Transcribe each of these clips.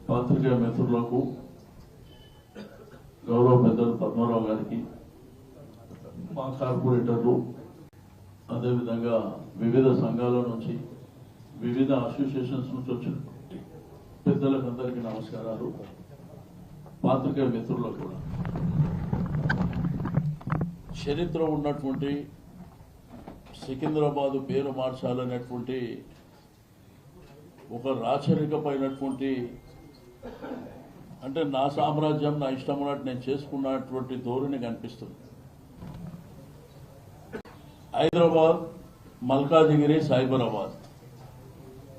పాత్రికేయ మిత్రులకు, గౌరవ పెద్దలు పద్మారావు గారికి, మా కార్పొరేటర్లు, అదేవిధంగా వివిధ సంఘాల నుంచి, వివిధ అసోసియేషన్స్ నుంచి వచ్చిన పెద్దలకు అందరికీ నమస్కారాలు. పాత్రికేయ మిత్రులకు కూడా చరిత్ర ఉన్నటువంటి సికింద్రాబాద్ పేరు మార్చాలనేటువంటి ఒక రాచరికమైనటువంటి, అంటే నా సామ్రాజ్యం నా ఇష్టం ఉన్నట్టు నేను చేసుకున్నటువంటి ధోరణి కనిపిస్తుంది. హైదరాబాద్, మల్కాజిగిరి, సైబరాబాద్.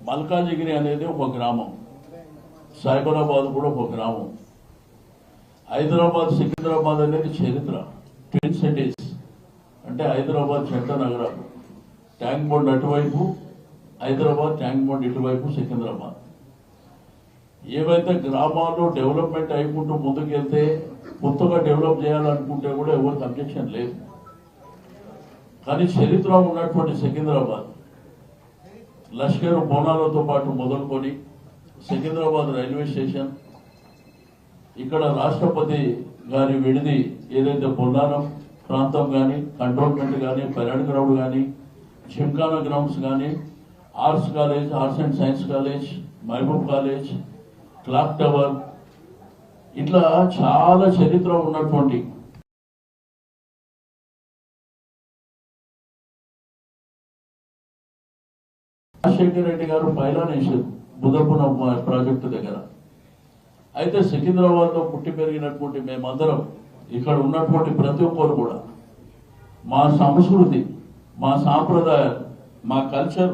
మల్కాజిగిరి అనేది ఒక గ్రామం, సైబరాబాద్ కూడా ఒక గ్రామం. హైదరాబాద్, సికింద్రాబాద్ అనేది చరిత్ర, ట్విన్ సిటీస్. అంటే హైదరాబాద్ జంట నగరాలు, ట్యాంక్ బండ్ అటువైపు హైదరాబాద్, ట్యాంక్ బండ్ ఇటువైపు సికింద్రాబాద్. ఏవైతే గ్రామాల్లో డెవలప్మెంట్ అయిపోతూ ముందుకెళ్తే కొత్తగా డెవలప్ చేయాలనుకుంటే కూడా ఎవరికి అబ్జెక్షన్ లేదు. కానీ చరిత్ర ఉన్నటువంటి సికింద్రాబాద్, లష్కర్ బోనాలతో పాటు మొదలుకొని సికింద్రాబాద్ రైల్వే స్టేషన్, ఇక్కడ రాష్ట్రపతి గారి విడిది ఏదైతే బొల్లారం ప్రాంతం కానీ, కంటోన్మెంట్ కానీ, పరేడ్ గ్రౌండ్ కానీ, జిమ్ఖానా గ్రౌండ్స్ కానీ, arts college, arts and science college, Mahbub college, clock tower, ఇట్లా చాలా చరిత్ర ఉన్నటువంటి రాజశేఖర రెడ్డి గారు పైలాన్ వేసారు బుధపున ప్రాజెక్టు దగ్గర. అయితే సికింద్రాబాద్ లో పుట్టి పెరిగినటువంటి మేమందరం, ఇక్కడ ఉన్నటువంటి ప్రతి ఒక్కరు కూడా మా సంస్కృతి, మా సాంప్రదాయాలు, మా కల్చర్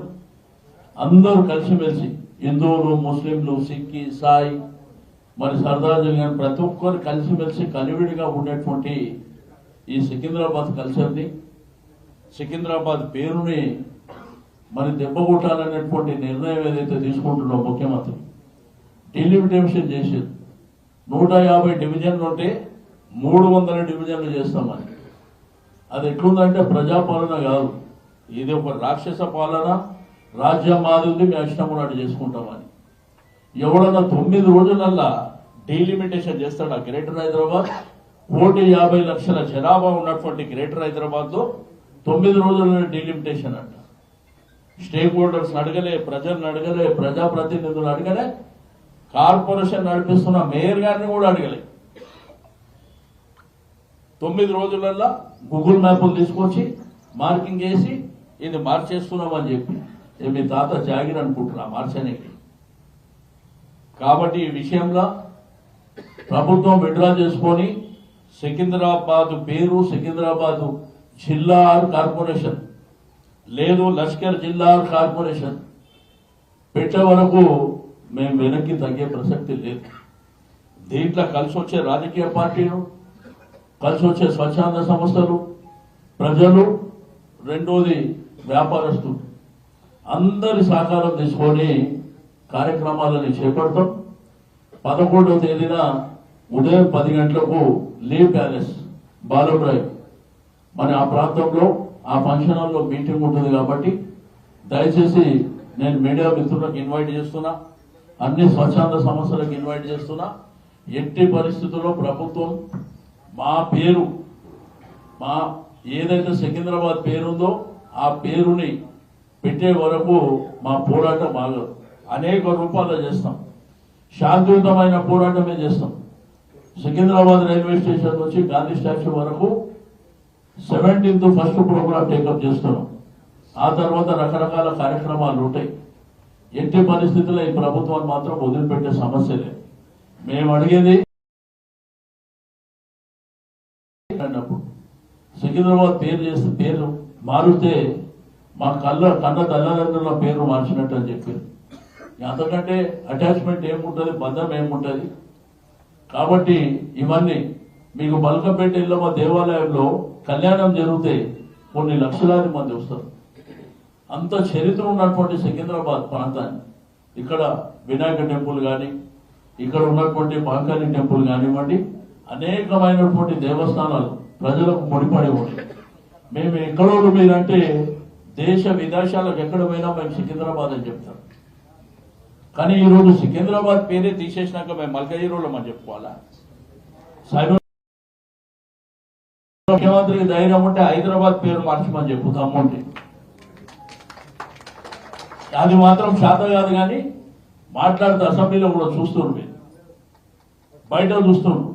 అందరూ కలిసిమెలిసి, హిందువులు, ముస్లింలు, సిక్కి, సాయి, మరి సర్దార్జీ కానీ ప్రతి ఒక్కరు కలిసిమెలిసి కలివిడిగా ఉండేటువంటి ఈ సికింద్రాబాద్ కల్చర్ని, సికింద్రాబాద్ పేరుని మరి దెబ్బకొట్టాలనేటువంటి నిర్ణయం ఏదైతే తీసుకుంటున్నాం ముఖ్యమంత్రి, డిలిమిటేషన్ చేసేది 150 డివిజన్లు ఉంటే 300 డివిజన్లు చేస్తామని. అది ఎట్లుందంటే ప్రజాపాలన కాదు, ఇది ఒక రాక్షస పాలన, రాజ్యం మాదింది, మేము ఇష్టం ఉన్నట్టు చేసుకుంటామని. ఎవడన్నా 9 రోజులల్లా డీలిమిటేషన్ చేస్తాడు. గ్రేటర్ హైదరాబాద్ 1,50,00,000 జనాభా ఉన్నటువంటి గ్రేటర్ హైదరాబాద్ లో 9 రోజుల డీలిమిటేషన్ అంట. స్టేక్ హోల్డర్స్ అడగలే, ప్రజలను అడగలే, ప్రజాప్రతినిధులు అడగలే, కార్పొరేషన్ నడిపిస్తున్న మేయర్ గారిని కూడా అడగలే. 9 రోజులల్లా గూగుల్ మ్యాప్లు తీసుకొచ్చి మార్కింగ్ చేసి ఇది మార్చేస్తున్నామని చెప్పి, మీ తాత జాగిర్ అనుకుంటున్నా మార్చడానికి. కాబట్టి ఈ విషయంలో ప్రభుత్వం విడ్రా చేసుకొని సికింద్రాబాద్ పేరు సికింద్రాబాద్ జిల్లా కార్పొరేషన్ లేదు, లష్కర్ జిల్లా కార్పొరేషన్ పెట్టే వరకు మేము వెనక్కి తగ్గే ప్రసక్తి లేదు. దీంట్లో కలిసి వచ్చే రాజకీయ పార్టీలు, కలిసి వచ్చే స్వచ్ఛంద సంస్థలు, ప్రజలు, రెండోది వ్యాపారస్తులు అందరి సహకారం తీసుకొని కార్యక్రమాలను చేపడతాం. 11వ తేదీన ఉదయం 10 గంటలకు లీ ప్యాలెస్, బాలో డ్రైవ్, మరి ఆ ప్రాంతంలో ఆ ఫంక్షన్ హాల్లో మీటింగ్ ఉంటుంది. కాబట్టి దయచేసి నేను మీడియా మిత్రులకు ఇన్వైట్ చేస్తున్నా, అన్ని స్వచ్ఛంద సంస్థలకు ఇన్వైట్ చేస్తున్నా. ఎట్టి పరిస్థితుల్లో ప్రభుత్వం మా పేరు, మా ఏదైతే సికింద్రాబాద్ పేరుందో ఆ పేరుని పెట్టే వరకు మా పోరాటం ఆగదు. అనేక రూపాల్లో చేస్తాం, శాంతియుతమైన పోరాటమే చేస్తాం. సికింద్రాబాద్ రైల్వే స్టేషన్ నుంచి గాంధీ స్టాచ్యూ వరకు 17th ఫస్ట్ ప్రోగ్రామ్ టేకప్ చేస్తున్నాం. ఆ తర్వాత రకరకాల కార్యక్రమాలు ఉంటాయి. ఎట్టి పరిస్థితుల్లో ఈ ప్రభుత్వాన్ని మాత్రం వదిలిపెట్టే సమస్య లేదు. మేము అడిగేది అన్నప్పుడు సికింద్రాబాద్ పేరు మారితే మా కన్న తల్లిదండ్రుల పేరు మార్చినట్టు అని చెప్పారు. అంతకంటే అటాచ్మెంట్ ఏముంటుంది, బంధం ఏముంటుంది. కాబట్టి ఇవన్నీ మీకు బల్కంపేట ఇళ్ళమ్మ దేవాలయంలో కళ్యాణం జరిగితే కొన్ని లక్షలాది మంది వస్తారు. అంత చరిత్ర ఉన్నటువంటి సికింద్రాబాద్ ప్రాంతాన్ని, ఇక్కడ వినాయక టెంపుల్ కానీ, ఇక్కడ ఉన్నటువంటి మహంకాళి టెంపుల్ కానివ్వండి, అనేకమైనటువంటి దేవస్థానాలు ప్రజలకు ముడిపడి ఉంటాయి. మేము ఎక్కడోడు మీరంటే దేశ విదేశాలకు ఎక్కడ పోయినా మేము సికింద్రాబాద్ అని చెప్తాం. కానీ ఈరోజు సికింద్రాబాద్ పేరే తీసేసినాక మేము మల్కజీరోలో మనం చెప్పుకోవాలా? సైబర్ ముఖ్యమంత్రికి ధైర్యం ఉంటే హైదరాబాద్ పేరు మార్చమని చెప్పుతామంటే అది మాత్రం శాత కాదు. కానీ మాట్లాడితే అసెంబ్లీలో కూడా చూస్తున్నారు, మీరు బయట చూస్తున్నారు.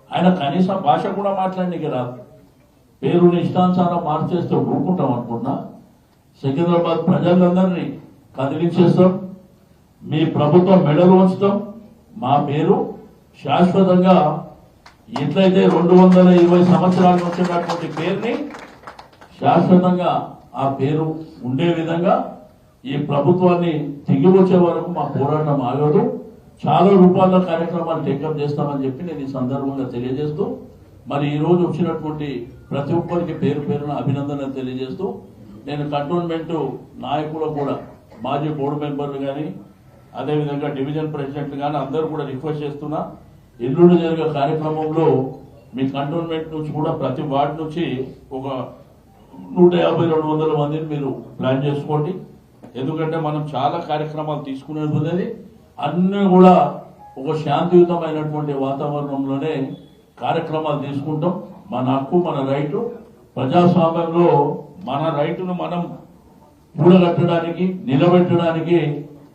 ఆయన కనీసం భాష కూడా మాట్లాడడానికి రాదు. పేరుని ఇష్టానుసారం మార్చేస్తే ఊరుకుంటాం అనుకున్నా. సికింద్రాబాద్ ప్రజలందరినీ కదిలించేస్తాం, మీ ప్రభుత్వం మెడలు ఉంచుతాం. మా పేరు శాశ్వతంగా ఎట్లయితే 220 సంవత్సరాల నుంచి ఉన్నటువంటి పేరుని శాశ్వతంగా ఆ పేరు ఉండే విధంగా ఈ ప్రభుత్వాన్ని తిరిగి వచ్చే వరకు మా పోరాటం ఆగదు. చాలా రూపాయల కార్యక్రమాలు టేకప్ చేస్తామని చెప్పి నేను ఈ సందర్భంగా తెలియజేస్తూ, మరి ఈ రోజు వచ్చినటువంటి ప్రతి ఒక్కరికి పేరు పేరున అభినందనలు తెలియజేస్తూ, నేను కంటోన్మెంట్ నాయకులు కూడా మాజీ బోర్డు మెంబర్లు కానీ అదేవిధంగా డివిజన్ ప్రెసిడెంట్లు కానీ అందరూ కూడా రిక్వెస్ట్ చేస్తున్నా, ఎల్లుండి జరిగే కార్యక్రమంలో మీ కంటోన్మెంట్ నుంచి కూడా ప్రతి వార్డు నుంచి ఒక 150-200 మందిని మీరు ప్లాన్ చేసుకోండి. ఎందుకంటే మనం చాలా కార్యక్రమాలు తీసుకునేది ఉన్నది, అన్నీ కూడా ఒక శాంతియుతమైనటువంటి వాతావరణంలోనే కార్యక్రమాలు తీసుకుంటాం. మన హక్కు, మన రైటు, ప్రజాస్వామ్యంలో మన రైటును మనం కూడగట్టడానికి, నిలబెట్టడానికి